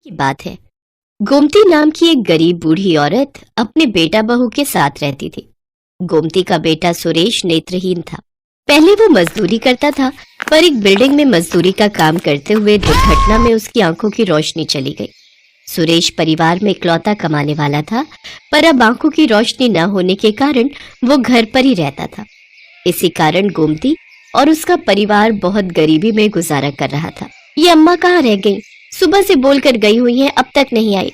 की बात है। गोमती नाम की एक गरीब बूढ़ी औरत अपने बेटा बहू के साथ रहती थी। गोमती का बेटा सुरेश नेत्रहीन था। पहले वो मजदूरी करता था, पर एक बिल्डिंग में मजदूरी का काम करते हुए दुर्घटना में उसकी आंखों की रोशनी चली गई। सुरेश परिवार में इकलौता कमाने वाला था, पर अब आंखों की रोशनी न होने के कारण वो घर पर ही रहता था। इसी कारण गोमती और उसका परिवार बहुत गरीबी में गुजारा कर रहा था। ये अम्मा कहाँ रह गई? सुबह से बोलकर गई हुई हैं, अब तक नहीं आई।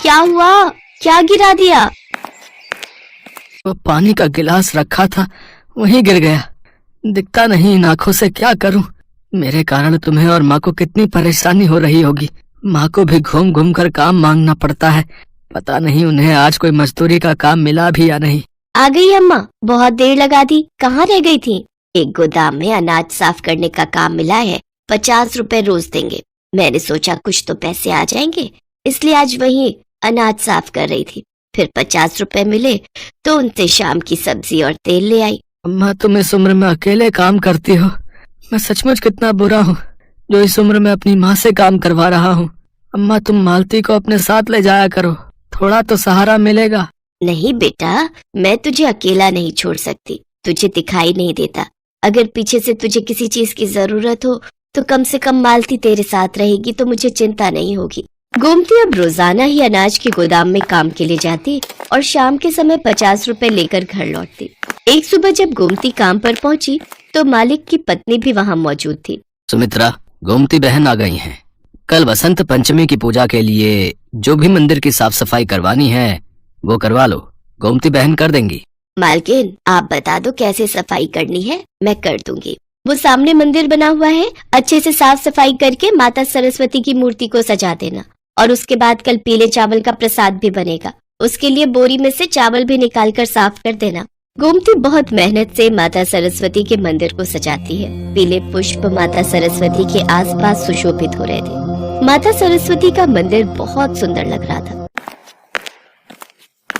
क्या हुआ? क्या गिरा दिया? वो पानी का गिलास रखा था, वहीं गिर गया। दिखता नहीं इन आंखों से, क्या करूं? मेरे कारण तुम्हें और माँ को कितनी परेशानी हो रही होगी। माँ को भी घूम घूम कर काम मांगना पड़ता है। पता नहीं उन्हें आज कोई मजदूरी का काम मिला भी या नहीं। आ गई अम्मा, बहुत देर लगा दी। कहाँ रह गई थी? एक गोदाम में अनाज साफ करने का काम मिला है, 50 रुपए रोज देंगे। मैंने सोचा कुछ तो पैसे आ जाएंगे, इसलिए आज वहीं अनाज साफ कर रही थी। फिर 50 रुपए मिले तो उनसे शाम की सब्जी और तेल ले आई। अम्मा, तुम इस उम्र में अकेले काम करती हो। मैं सचमुच कितना बुरा हूँ जो इस उम्र में अपनी माँ से काम करवा रहा हूँ। अम्मा, तुम मालती को अपने साथ ले जाया करो, थोड़ा तो सहारा मिलेगा। नहीं बेटा, मैं तुझे अकेला नहीं छोड़ सकती। तुझे दिखाई नहीं देता। अगर पीछे से तुझे किसी चीज की जरूरत हो तो कम से कम मालती तेरे साथ रहेगी, तो मुझे चिंता नहीं होगी। गोमती अब रोजाना ही अनाज के गोदाम में काम के लिए जाती और शाम के समय 50 रुपए लेकर घर लौटती। एक सुबह जब गोमती काम पर पहुंची तो मालिक की पत्नी भी वहां मौजूद थी। सुमित्रा, गोमती बहन आ गई हैं। कल बसंत पंचमी की पूजा के लिए जो भी मंदिर की साफ सफाई करवानी है वो करवा लो, गोमती बहन कर देंगी। मालकिन, आप बता दो कैसे सफाई करनी है, मैं कर दूंगी। वो सामने मंदिर बना हुआ है, अच्छे से साफ सफाई करके माता सरस्वती की मूर्ति को सजा देना। और उसके बाद कल पीले चावल का प्रसाद भी बनेगा, उसके लिए बोरी में से चावल भी निकाल कर साफ कर देना। गोमती बहुत मेहनत से माता सरस्वती के मंदिर को सजाती है। पीले पुष्प माता सरस्वती के आसपास सुशोभित हो रहे थे। माता सरस्वती का मंदिर बहुत सुंदर लग रहा था।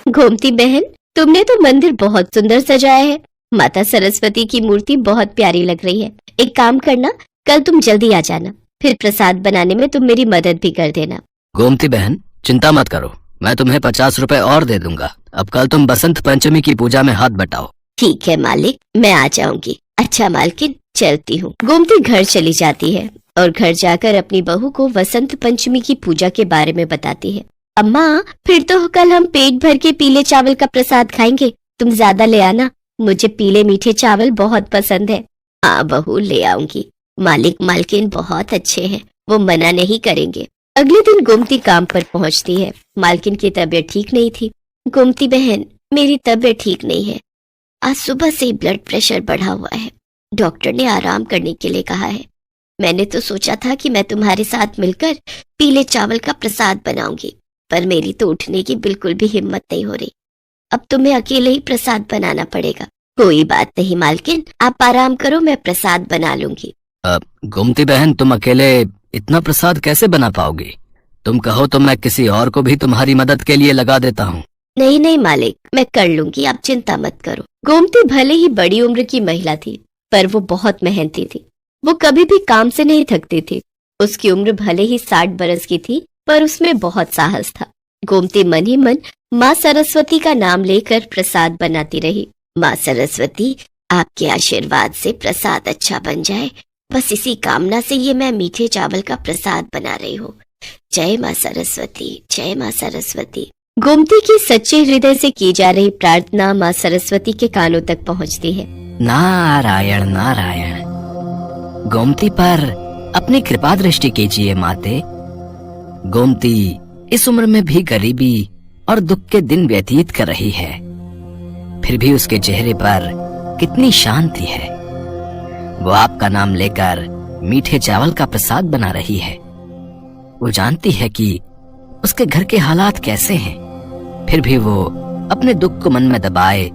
गोमती बहन, तुमने तो मंदिर बहुत सुंदर सजाया है। माता सरस्वती की मूर्ति बहुत प्यारी लग रही है। एक काम करना, कल तुम जल्दी आ जाना, फिर प्रसाद बनाने में तुम मेरी मदद भी कर देना। गोमती बहन, चिंता मत करो, मैं तुम्हें 50 रुपए और दे दूंगा। अब कल तुम बसंत पंचमी की पूजा में हाथ बटाओ। ठीक है मालिक, मैं आ जाऊंगी। अच्छा मालकिन, चलती हूँ। गोमती घर चली जाती है और घर जाकर अपनी बहू को वसंत पंचमी की पूजा के बारे में बताती है। अम्मा, फिर तो कल हम पेट भर के पीले चावल का प्रसाद खाएंगे। तुम ज्यादा ले आना, मुझे पीले मीठे चावल बहुत पसंद है। हाँ बहू, ले आऊंगी। मालिक मालकिन बहुत अच्छे हैं, वो मना नहीं करेंगे। अगले दिन गोमती काम पर पहुंचती है। मालकिन की तबीयत ठीक नहीं थी। गोमती बहन, मेरी तबीयत ठीक नहीं है। आज सुबह से ही ब्लड प्रेशर बढ़ा हुआ है। डॉक्टर ने आराम करने के लिए कहा है। मैंने तो सोचा था कि मैं तुम्हारे साथ मिलकर पीले चावल का प्रसाद बनाऊंगी, पर मेरी तो उठने की बिल्कुल भी हिम्मत नहीं हो रही। अब तुम्हें अकेले ही प्रसाद बनाना पड़ेगा। कोई बात नहीं मालकिन, आप आराम करो, मैं प्रसाद बना लूंगी। गोमती बहन, तुम अकेले इतना प्रसाद कैसे बना पाओगी? तुम कहो तो मैं किसी और को भी तुम्हारी मदद के लिए लगा देता हूँ। नहीं नहीं मालिक, मैं कर लूंगी, आप चिंता मत करो। गोमती भले ही बड़ी उम्र की महिला थी, पर वो बहुत मेहनती थी। वो कभी भी काम से नहीं थकती थी। उसकी उम्र भले ही 60 बरस की थी, पर उसमें बहुत साहस था। गोमती मन ही मन माँ सरस्वती का नाम लेकर प्रसाद बनाती रही। माँ सरस्वती, आपके आशीर्वाद से प्रसाद अच्छा बन जाए, बस इसी कामना से ये मैं मीठे चावल का प्रसाद बना रही हूँ। जय माँ सरस्वती, जय माँ सरस्वती। गोमती की सच्चे हृदय से की जा रही प्रार्थना माँ सरस्वती के कानों तक पहुँचती है। नारायण नारायण। गोमती पर अपनी कृपा दृष्टि कीजिए माते। गोमती इस उम्र में भी गरीबी और दुख के दिन व्यतीत कर रही है, फिर भी उसके चेहरे पर कितनी शांति है। वो आपका नाम लेकर मीठे चावल का प्रसाद बना रही है। वो जानती है कि उसके घर के हालात कैसे हैं, फिर भी वो अपने दुख को मन में दबाए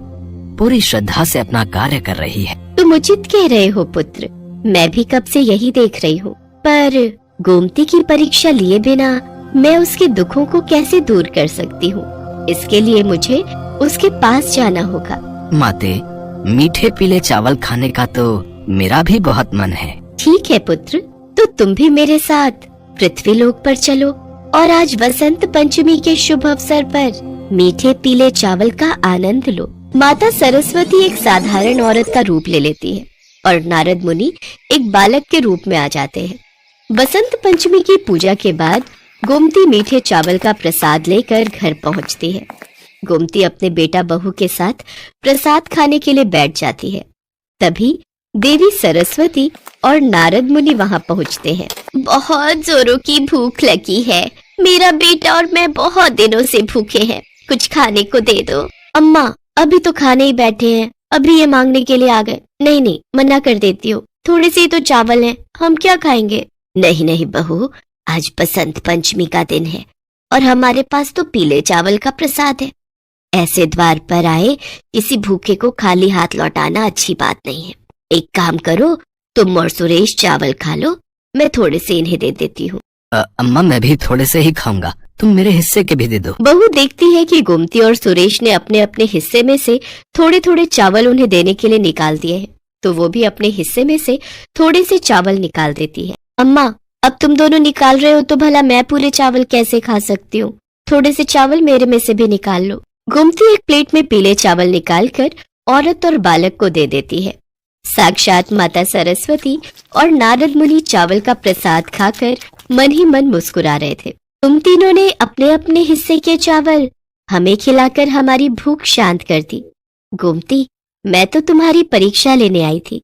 पूरी श्रद्धा से अपना कार्य कर रही है। तुम उचित कह रहे हो पुत्र, मैं भी कब से यही देख रही हूँ। पर गोमती की परीक्षा लिए बिना मैं उसके दुखों को कैसे दूर कर सकती हूँ? इसके लिए मुझे उसके पास जाना होगा। माते, मीठे पीले चावल खाने का तो मेरा भी बहुत मन है। ठीक है पुत्र, तो तुम भी मेरे साथ पृथ्वी लोक पर चलो और आज वसंत पंचमी के शुभ अवसर पर मीठे पीले चावल का आनंद लो। माता सरस्वती एक साधारण औरत का रूप ले लेती है और नारद मुनि एक बालक के रूप में आ जाते हैं। बसंत पंचमी की पूजा के बाद गोमती मीठे चावल का प्रसाद लेकर घर पहुंचती है। गोमती अपने बेटा बहू के साथ प्रसाद खाने के लिए बैठ जाती है। तभी देवी सरस्वती और नारद मुनि वहां पहुंचते हैं। बहुत जोरों की भूख लगी है, मेरा बेटा और मैं बहुत दिनों से भूखे हैं, कुछ खाने को दे दो। अम्मा अभी तो खाने ही बैठे हैं, अभी ये मांगने के लिए आ गए। नहीं नहीं, मना कर देती हूँ, थोड़े से ही तो चावल हैं, हम क्या खाएंगे। नहीं नहीं बहू, आज बसंत पंचमी का दिन है और हमारे पास तो पीले चावल का प्रसाद है। ऐसे द्वार पर आए किसी भूखे को खाली हाथ लौटाना अच्छी बात नहीं है। एक काम करो, तुम और सुरेश चावल खा लो, मैं थोड़े से इन्हें दे देती हूँ। अम्मा मैं भी थोड़े से ही खाऊंगा, तुम मेरे हिस्से के भी दे दो। बहू देखती है कि गोमती और सुरेश ने अपने अपने हिस्से में से थोड़े थोड़े चावल उन्हें देने के लिए निकाल दिए हैं, तो वो भी अपने हिस्से में से थोड़े से चावल निकाल देती है। अम्मा अब तुम दोनों निकाल रहे हो तो भला मैं पूरे चावल कैसे खा सकती हूँ, थोड़े से चावल मेरे में से भी निकाल लो। गोमती एक प्लेट में पीले चावल निकालकर औरत और बालक को दे देती है। साक्षात माता सरस्वती और नारद मुनि चावल का प्रसाद खाकर मन ही मन मुस्कुरा रहे थे। तुम तीनों ने अपने अपने हिस्से के चावल हमें खिलाकर हमारी भूख शांत कर दी। गोमती, मैं तो तुम्हारी परीक्षा लेने आई थी,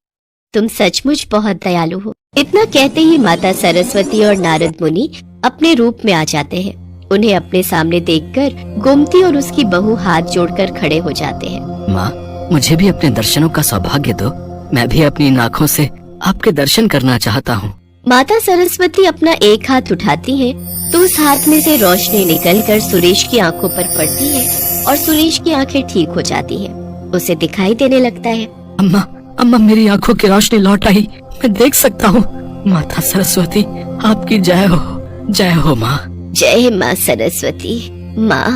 तुम सचमुच बहुत दयालु हो। इतना कहते ही माता सरस्वती और नारद मुनि अपने रूप में आ जाते हैं। उन्हें अपने सामने देखकर गोमती और उसकी बहू हाथ जोड़कर खड़े हो जाते हैं। माँ, मुझे भी अपने दर्शनों का सौभाग्य दो, मैं भी अपनी इन आँखों से आपके दर्शन करना चाहता हूँ। माता सरस्वती अपना एक हाथ उठाती है तो उस हाथ में से रोशनी निकलकर सुरेश की आंखों पर पड़ती है और सुरेश की आंखें ठीक हो जाती हैं। उसे दिखाई देने लगता है। अम्मा, अम्मा मेरी आंखों की रोशनी लौट आई, मैं देख सकता हूँ। माता सरस्वती आपकी जय हो, जय हो माँ। जय माँ सरस्वती। माँ,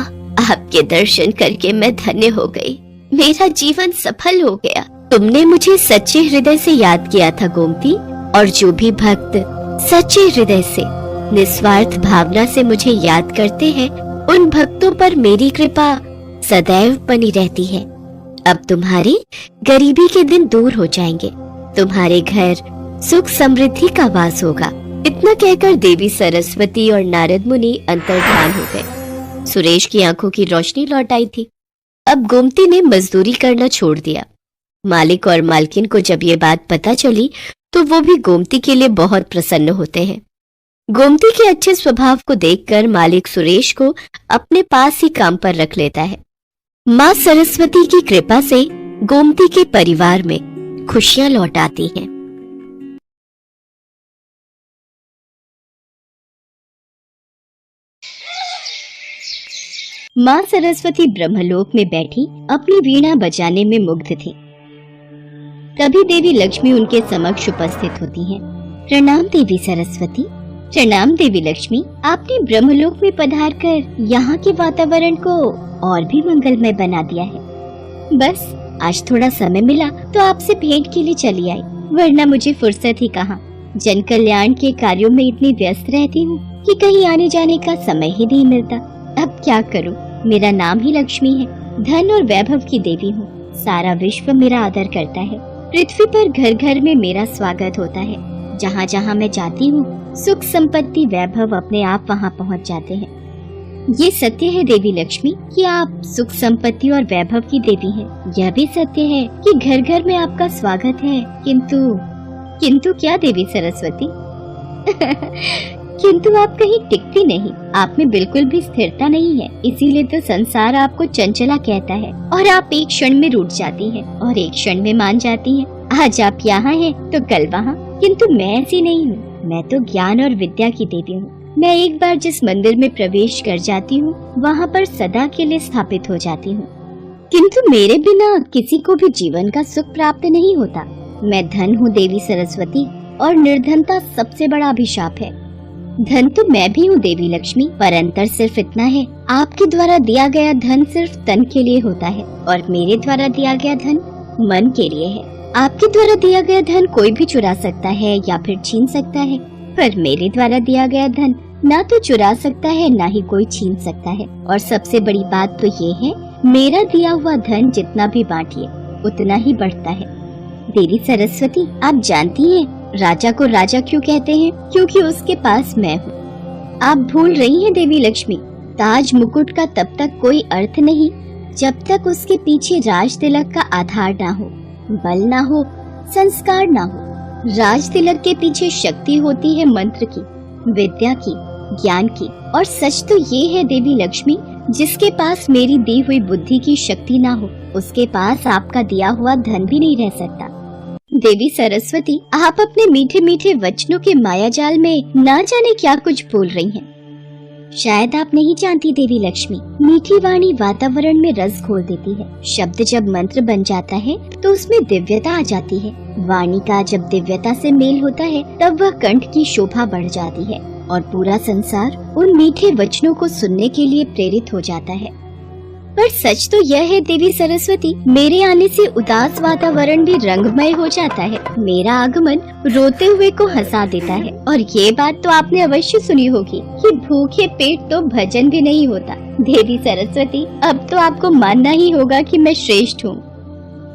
आपके दर्शन करके मैं धन्य हो गई, मेरा जीवन सफल हो गया। तुमने मुझे सच्चे हृदय से याद किया था गोमती, और जो भी भक्त सच्चे हृदय से निस्वार्थ भावना से मुझे याद करते हैं, उन भक्तों पर मेरी कृपा सदैव बनी रहती है। अब तुम्हारी गरीबी के दिन दूर हो जाएंगे, तुम्हारे घर सुख समृद्धि का वास होगा। इतना कहकर देवी सरस्वती और नारद मुनि अंतर्धान हो गए। सुरेश की आंखों की रोशनी लौट आई थी। अब गोमती ने मजदूरी करना छोड़ दिया। मालिक और मालकिन को जब ये बात पता चली तो वो भी गोमती के लिए बहुत प्रसन्न होते हैं। गोमती के अच्छे स्वभाव को देखकर मालिक सुरेश को अपने पास ही काम पर रख लेता है। माँ सरस्वती की कृपा से गोमती के परिवार में खुशियां लौट आती हैं। माँ सरस्वती ब्रह्मलोक में बैठी अपनी वीणा बजाने में मुग्ध थी। तभी देवी लक्ष्मी उनके समक्ष उपस्थित होती हैं। प्रणाम देवी सरस्वती। प्रणाम देवी लक्ष्मी, आपने ब्रह्मलोक में पधारकर यहाँ के वातावरण को और भी मंगलमय बना दिया है। बस आज थोड़ा समय मिला तो आपसे भेंट के लिए चली आई, वरना मुझे फुर्सत ही कहाँ। जन कल्याण के कार्यों में इतनी व्यस्त रहती हूँ कि कहीं आने जाने का समय ही नहीं मिलता। अब क्या करूँ, मेरा नाम ही लक्ष्मी है, धन और वैभव की देवी हूँ। सारा विश्व मेरा आदर करता है। पृथ्वी पर घर घर में मेरा स्वागत होता है। जहाँ जहाँ मैं जाती हूँ सुख संपत्ति वैभव अपने आप वहाँ पहुँच जाते हैं। ये सत्य है देवी लक्ष्मी कि आप सुख संपत्ति और वैभव की देवी हैं। यह भी सत्य है कि घर घर में आपका स्वागत है। किंतु क्या देवी सरस्वती? किंतु आप कहीं टिकती नहीं, आप में बिल्कुल भी स्थिरता नहीं है। इसीलिए तो संसार आपको चंचला कहता है और आप एक क्षण में रूठ जाती हैं और एक क्षण में मान जाती हैं। आज आप यहाँ हैं तो कल वहाँ। किंतु मैं ऐसी नहीं हूँ, मैं तो ज्ञान और विद्या की देवी हूँ। मैं एक बार जिस मंदिर में प्रवेश कर जाती हूँ वहाँ पर सदा के लिए स्थापित हो जाती हूँ। किंतु मेरे बिना किसी को भी जीवन का सुख प्राप्त नहीं होता। मैं धन हूँ देवी सरस्वती, और निर्धनता सबसे बड़ा अभिशाप है। धन तो मैं भी हूँ देवी लक्ष्मी, पर अंतर सिर्फ इतना है, आपके द्वारा दिया गया धन सिर्फ तन के लिए होता है और मेरे द्वारा दिया गया धन मन के लिए है। आपके द्वारा दिया गया धन कोई भी चुरा सकता है या फिर छीन सकता है, पर मेरे द्वारा दिया गया धन ना तो चुरा सकता है ना ही कोई छीन सकता है। और सबसे बड़ी बात तो ये है, मेरा दिया हुआ धन जितना भी बांटिए उतना ही बढ़ता है। देवी सरस्वती, आप जानती हैं राजा को राजा क्यों कहते हैं? क्योंकि उसके पास मैं हूँ। आप भूल रही हैं देवी लक्ष्मी, ताज मुकुट का तब तक कोई अर्थ नहीं जब तक उसके पीछे राज तिलक का आधार ना हो, बल ना हो, संस्कार ना हो। राज तिलक के पीछे शक्ति होती है मंत्र की, विद्या की, ज्ञान की। और सच तो ये है देवी लक्ष्मी, जिसके पास मेरी दी हुई बुद्धि की शक्ति ना हो उसके पास आपका दिया हुआ धन भी नहीं रह सकता। देवी सरस्वती, आप अपने मीठे मीठे वचनों के माया जाल में ना जाने क्या कुछ बोल रही हैं। शायद आप नहीं जानती देवी लक्ष्मी, मीठी वाणी वातावरण में रस घोल देती है। शब्द जब मंत्र बन जाता है तो उसमें दिव्यता आ जाती है। वाणी का जब दिव्यता से मेल होता है तब वह कंठ की शोभा बढ़ जाती है और पूरा संसार उन मीठे वचनों को सुनने के लिए प्रेरित हो जाता है। पर सच तो यह है देवी सरस्वती, मेरे आने से उदास वातावरण भी रंगमय हो जाता है। मेरा आगमन रोते हुए को हंसा देता है। और ये बात तो आपने अवश्य सुनी होगी कि भूखे पेट तो भजन भी नहीं होता। देवी सरस्वती, अब तो आपको मानना ही होगा कि मैं श्रेष्ठ हूँ।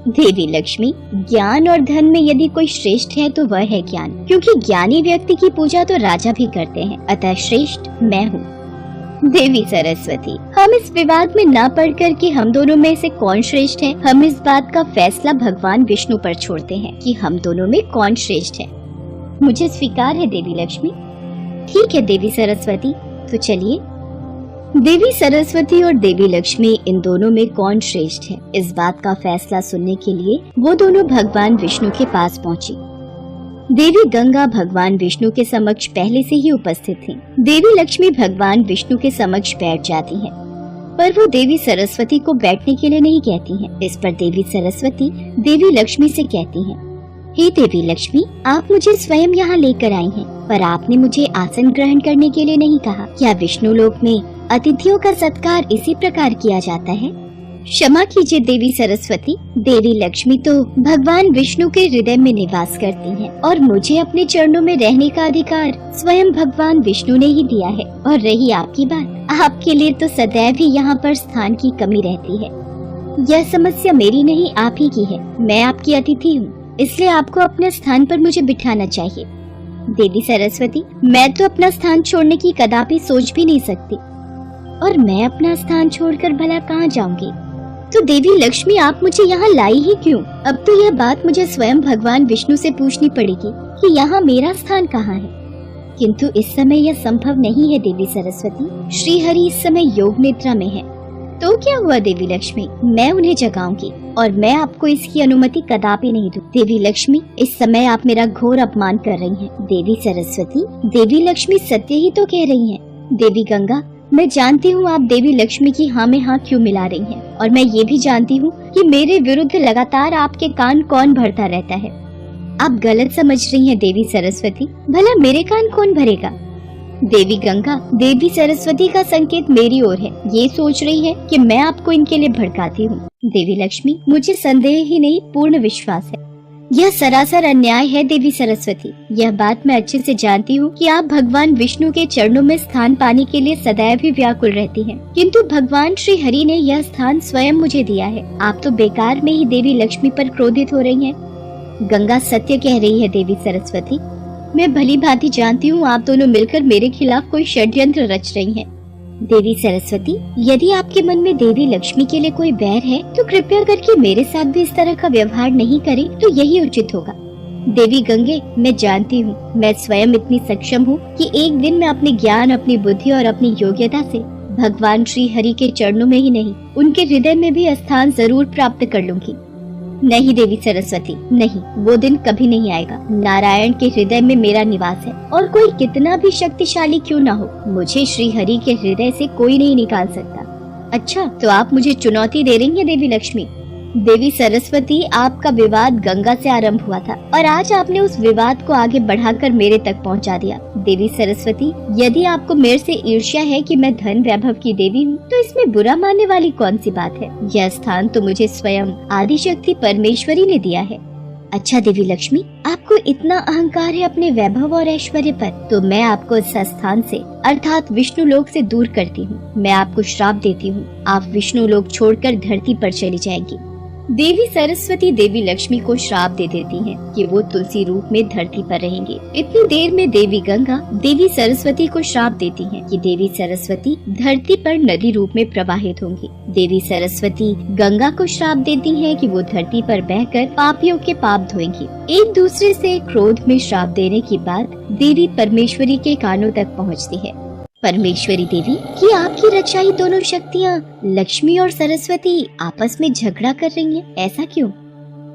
देवी लक्ष्मी, ज्ञान और धन में यदि कोई श्रेष्ठ है तो वह है ज्ञान, क्योंकि ज्ञानी व्यक्ति की पूजा तो राजा भी करते हैं, अतः श्रेष्ठ मैं हूँ। देवी सरस्वती, हम इस विवाद में ना पड़ कर कि हम दोनों में से कौन श्रेष्ठ है, हम इस बात का फैसला भगवान विष्णु पर छोड़ते हैं कि हम दोनों में कौन श्रेष्ठ है। मुझे स्वीकार है देवी लक्ष्मी। ठीक है देवी सरस्वती, तो चलिए। देवी सरस्वती और देवी लक्ष्मी, इन दोनों में कौन श्रेष्ठ है, इस बात का फैसला सुनने के लिए वो दोनों भगवान विष्णु के पास पहुँची। देवी गंगा भगवान विष्णु के समक्ष पहले से ही उपस्थित थीं। देवी लक्ष्मी भगवान विष्णु के समक्ष बैठ जाती हैं, पर वो देवी सरस्वती को बैठने के लिए नहीं कहती हैं। इस पर देवी सरस्वती देवी लक्ष्मी से कहती हैं, हे देवी लक्ष्मी, आप मुझे स्वयं यहाँ लेकर आई हैं, पर आपने मुझे आसन ग्रहण करने के लिए नहीं कहा। क्या विष्णु लोक में अतिथियों का सत्कार इसी प्रकार किया जाता है? क्षमा कीजिए देवी सरस्वती, देवी लक्ष्मी तो भगवान विष्णु के हृदय में निवास करती हैं और मुझे अपने चरणों में रहने का अधिकार स्वयं भगवान विष्णु ने ही दिया है। और रही आपकी बात, आपके लिए तो सदैव ही यहाँ पर स्थान की कमी रहती है। यह समस्या मेरी नहीं, आप ही की है। मैं आपकी अतिथि हूँ, इसलिए आपको अपने स्थान पर मुझे बिठाना चाहिए। देवी सरस्वती, मैं तो अपना स्थान छोड़ने की कदापि सोच भी नहीं सकती, और मैं अपना स्थान छोड़कर भला कहाँ जाऊंगी? तो देवी लक्ष्मी, आप मुझे यहाँ लाई ही क्यों? अब तो यह बात मुझे स्वयं भगवान विष्णु से पूछनी पड़ेगी कि यहाँ मेरा स्थान कहाँ है। किंतु इस समय यह संभव नहीं है देवी सरस्वती। श्री हरि इस समय योग निद्रा में है। तो क्या हुआ देवी लक्ष्मी, मैं उन्हें जगाऊंगी और मैं आपको इसकी अनुमति कदापि नहीं दूं। देवी लक्ष्मी, इस समय आप मेरा घोर अपमान कर रही हैं। देवी सरस्वती, देवी लक्ष्मी सत्य ही तो कह रही हैं। देवी गंगा, मैं जानती हूँ आप देवी लक्ष्मी की हाँ में हाँ क्यों मिला रही हैं, और मैं ये भी जानती हूँ कि मेरे विरुद्ध लगातार आपके कान कौन भरता रहता है। आप गलत समझ रही हैं देवी सरस्वती, भला मेरे कान कौन भरेगा? देवी गंगा, देवी सरस्वती का संकेत मेरी ओर है, ये सोच रही है कि मैं आपको इनके लिए भड़काती हूँ। देवी लक्ष्मी, मुझे संदेह ही नहीं पूर्ण विश्वास है। यह सरासर अन्याय है देवी सरस्वती। यह बात मैं अच्छे से जानती हूँ कि आप भगवान विष्णु के चरणों में स्थान पाने के लिए सदैव ही व्याकुल रहती हैं, किंतु भगवान श्री हरि ने यह स्थान स्वयं मुझे दिया है। आप तो बेकार में ही देवी लक्ष्मी पर क्रोधित हो रही हैं। गंगा सत्य कह रही है देवी सरस्वती, मैं भली भांति जानती हूँ आप दोनों मिलकर मेरे खिलाफ कोई षड्यंत्र रच रही हैं। देवी सरस्वती, यदि आपके मन में देवी लक्ष्मी के लिए कोई बैर है तो कृपया करके मेरे साथ भी इस तरह का व्यवहार नहीं करें, तो यही उचित होगा। देवी गंगे, मैं जानती हूँ मैं स्वयं इतनी सक्षम हूँ कि एक दिन मैं अपने ज्ञान, अपनी बुद्धि और अपनी योग्यता से भगवान श्री हरि के चरणों में ही नहीं, उनके हृदय में भी स्थान जरूर प्राप्त कर लूंगी। नहीं देवी सरस्वती, नहीं, वो दिन कभी नहीं आएगा। नारायण के हृदय में मेरा निवास है, और कोई कितना भी शक्तिशाली क्यों ना हो, मुझे श्री हरि के हृदय से कोई नहीं निकाल सकता। अच्छा, तो आप मुझे चुनौती दे रही हैं देवी लक्ष्मी? देवी सरस्वती, आपका विवाद गंगा से आरंभ हुआ था और आज आपने उस विवाद को आगे बढ़ाकर मेरे तक पहुंचा दिया। देवी सरस्वती, यदि आपको मेरे से ईर्ष्या है कि मैं धन वैभव की देवी हूँ, तो इसमें बुरा मानने वाली कौन सी बात है? यह स्थान तो मुझे स्वयं आदिशक्ति परमेश्वरी ने दिया है। अच्छा देवी लक्ष्मी, आपको इतना अहंकार है अपने वैभव और ऐश्वर्य पर, तो मैं आपको इस स्थान से अर्थात विष्णु लोक से दूर करती हूँ। मैं आपको श्राप देती हूँ, आप विष्णु लोक छोड़कर धरती पर चली जाएंगी। देवी सरस्वती देवी लक्ष्मी को श्राप दे देती हैं कि वो तुलसी रूप में धरती पर रहेंगे। इतनी देर में देवी गंगा देवी सरस्वती को श्राप देती हैं कि देवी सरस्वती धरती पर नदी रूप में प्रवाहित होंगी। देवी सरस्वती गंगा को श्राप देती हैं कि वो धरती पर बहकर पापियों के पाप धोएंगी। एक दूसरे से क्रोध में श्राप देने की बात देवी परमेश्वरी के कानों तक पहुँचती है। परमेश्वरी देवी कि आपकी रचाई दोनों शक्तियाँ लक्ष्मी और सरस्वती आपस में झगड़ा कर रही हैं, ऐसा क्यों?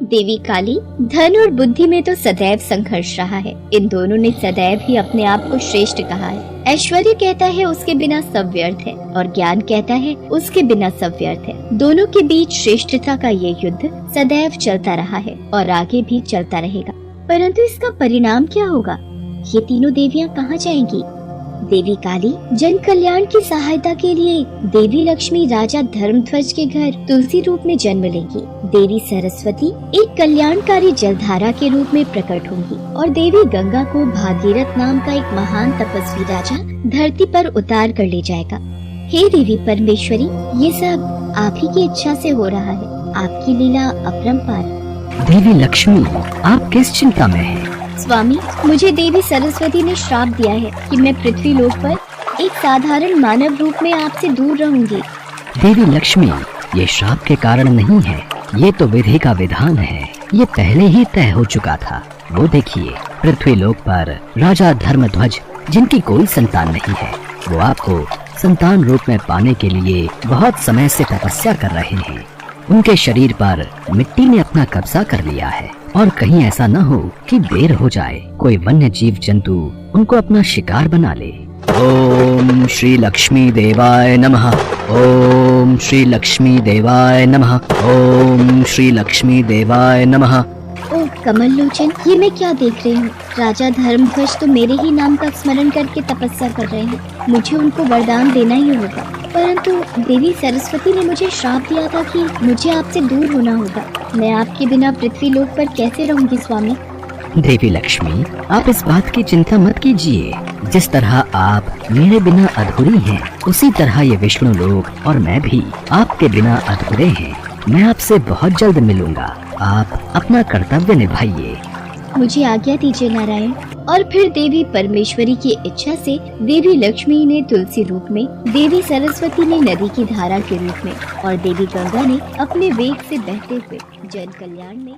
देवी काली, धन और बुद्धि में तो सदैव संघर्ष रहा है। इन दोनों ने सदैव ही अपने आप को श्रेष्ठ कहा है। ऐश्वर्य कहता है उसके बिना सब व्यर्थ है और ज्ञान कहता है उसके बिना सब व्यर्थ है। दोनों के बीच श्रेष्ठता का ये युद्ध सदैव चलता रहा है और आगे भी चलता रहेगा। परंतु इसका परिणाम क्या होगा? ये तीनों देवियाँ कहाँ जाएंगी? देवी काली, जन कल्याण की सहायता के लिए देवी लक्ष्मी राजा धर्मध्वज के घर तुलसी रूप में जन्म लेंगी। देवी सरस्वती एक कल्याणकारी जलधारा के रूप में प्रकट होंगी और देवी गंगा को भागीरथ नाम का एक महान तपस्वी राजा धरती पर उतार कर ले जाएगा। हे देवी परमेश्वरी, ये सब आप ही की इच्छा से हो रहा है। आपकी लीला अपरंपार। देवी लक्ष्मी, आप किस चिंता में हैं? स्वामी, मुझे देवी सरस्वती ने श्राप दिया है कि मैं पृथ्वी लोक पर एक साधारण मानव रूप में आपसे दूर रहूंगी। देवी लक्ष्मी, ये श्राप के कारण नहीं है, ये तो विधि का विधान है। ये पहले ही तय हो चुका था। वो देखिए, पृथ्वी लोक पर राजा धर्मध्वज, जिनकी कोई संतान नहीं है, वो आपको संतान रूप में पाने के लिए बहुत समय से तपस्या कर रहे हैं। उनके शरीर पर मिट्टी ने अपना कब्जा कर लिया है और कहीं ऐसा न हो कि देर हो जाए, कोई वन्य जीव जंतु उनको अपना शिकार बना ले। ओम श्री लक्ष्मी देवाय नमः। ओम श्री लक्ष्मी देवाय नमः। ओम श्री लक्ष्मी देवाय नमः। ओ कमल लोचन, ये मैं क्या देख रही हूँ? राजा धर्मध्वज तो मेरे ही नाम का स्मरण करके तपस्या कर रहे हैं। मुझे उनको वरदान देना ही होगा। परंतु देवी सरस्वती ने मुझे श्राप दिया था कि मुझे आपसे दूर होना होगा। मैं आपके बिना पृथ्वी लोक पर कैसे रहूंगी स्वामी? देवी लक्ष्मी, आप इस बात की चिंता मत कीजिए। जिस तरह आप मेरे बिना अधूरी हैं, उसी तरह ये विष्णु लोक और मैं भी आपके बिना अधूरे हैं। मैं आपसे बहुत जल्द मिलूंगा। आप अपना कर्तव्य निभाइए। मुझे आज्ञा दीजिए नारायण। और फिर देवी परमेश्वरी की इच्छा से देवी लक्ष्मी ने तुलसी रूप में, देवी सरस्वती ने नदी की धारा के रूप में और देवी गंगा ने अपने वेग से बहते हुए जन कल्याण में